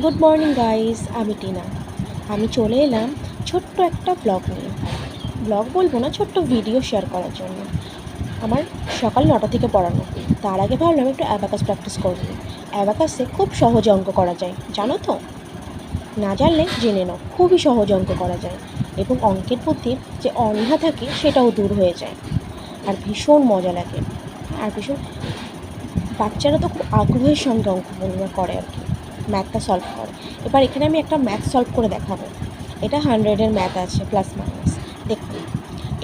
Good morning guys, আমি টিনা। আমি চলে এলাম ছোট্ট একটা ব্লগ নিয়ে। ব্লগ বলবো না, ছোট্ট ভিডিও শেয়ার করার জন্য। আমার সকাল 9টা থেকে পড়ানো, তার আগে ভাবলাম একটু অ্যাবাকাস প্র্যাকটিস করব। অ্যাবাকাসে খুব সহজ অঙ্ক করা যায়, জানো তো? না জানলে জেনে নাও, খুবই সহজ অঙ্ক করা যায় এবং অঙ্কের প্রতি যে অনীহা থাকে সেটাও দূর হয়ে যায়, আর ভীষণ মজা লাগে। আর ভীষণ বাচ্চারা তো খুব আগ্রহের সঙ্গে অঙ্ক করে আর কি, ম্যাথটা সলভ করে। এবার এখানে আমি একটা ম্যাথ সলভ করে দেখাবো। এটা 100-এর ম্যাথ আছে, প্লাস মাইনাস। দেখুন,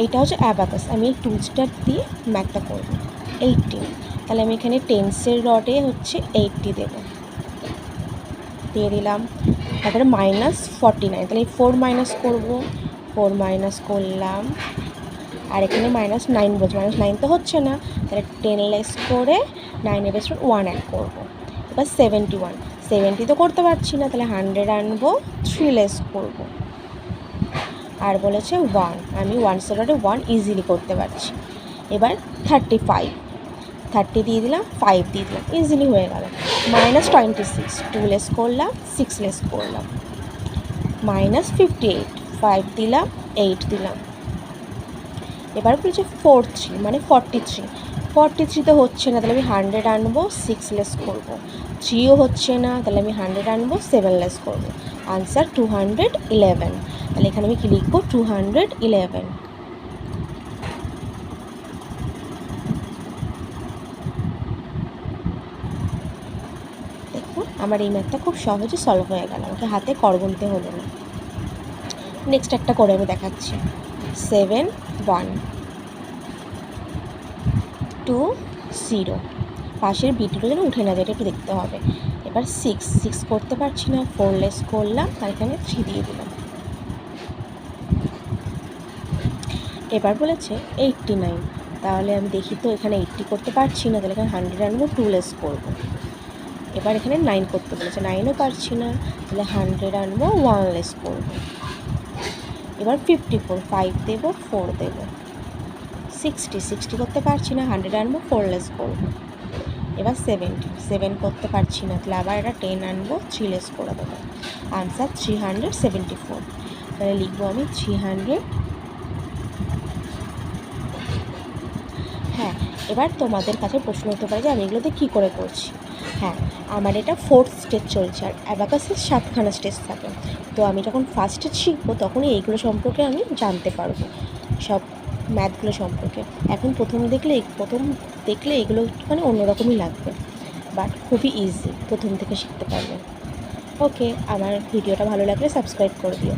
এইটা হচ্ছে অ্যাবাকাস। আমি এই টুলসটার দিয়ে ম্যাথটা করবো। 80, তাহলে আমি এখানে টেন্সের রডে হচ্ছে 80 দেবো, দিয়ে দিলাম। তারপরে -49, তাহলে 4 মাইনাস করবো, 4 মাইনাস করলাম। আর এখানে -9 বলছে, -9 তো হচ্ছে না, তাহলে 10 লেস করে 9-এর পেছনে 1 অ্যাড করবো। এবার 70 তো করতে পারছি না, তাহলে 100 আনবো, 3 লেস করবো। আর বলেছে 1, আমি 1 1 ইজিলি করতে পারছি। এবার 30 দিয়ে দিলাম, 5 দিয়ে দিলাম, ইজিলি হয়ে গেল। -26, 2 লেস করলাম, 6 লেস করলাম। -58, 5 দিলাম, 8 দিলাম। এবার বলছে 43, মানে 43 তো হচ্ছে না, তাহলে আমি 100 আনবো, 6 লেস করবো। 3ও হচ্ছে না, তাহলে আমি 100 আনবো, 7 লেস করবো। আনসার 211। তাহলে এখানে আমি কি লিখবো? 211। দেখুন, আমার এই ম্যাথটা খুব সহজে সলভ হয়ে গেল, আমাকে হাতে কর গুনতে হলো না। নেক্সট একটা করে আমি দেখাচ্ছি। 7 1 2 0, পাশের বিটগুলো যেন উঠে না যায়, এটা একটু দেখতে হবে। এবার 6 করতে পারছি না, 4 লেস করলাম, তার এখানে 3 দিয়ে দিলাম। এবার বলেছে 89, তাহলে আমি দেখি তো, এখানে 80 করতে পারছি না, তাহলে এখানে 100 আনবো, 2 লেস করবো। এবার এখানে 9 করতে বলেছে, 9ও পারছি না, তাহলে 100 আনবো, 1 লেস করবো। এবার 54, 5 দেবো, 4 দেবো। 60 করতে পারছি না, 100 আনবো, 4 লেস করবো। এবার 7 করতে পারছি না, তাহলে আবার এটা 10 আনবো, 3 লেস করে দেবো। আনসার 374। তাহলে লিখবো আমি 300। হ্যাঁ, এবার তোমাদের কাছে প্রশ্ন হতে পারে যে আমি এগুলোতে কী করে করছি। হ্যাঁ, আমার এটা 4th স্টেজ চলছে, আর অ্যাবাকাসের 7খানা স্টেজ থাকে। তো আমি যখন ফার্স্ট স্টেজ শিখবো, তখনই এইগুলো সম্পর্কে আমি জানতে পারবো, সব ম্যাথগুলো সম্পর্কে। এখন প্রথম দেখলে এগুলো একটুখানি অন্যরকমই লাগবে, বাট খুবই ইজি, প্রথম থেকে শিখতে পারবে। ওকে, আমার ভিডিওটা ভালো লাগলে সাবস্ক্রাইব করে দিও।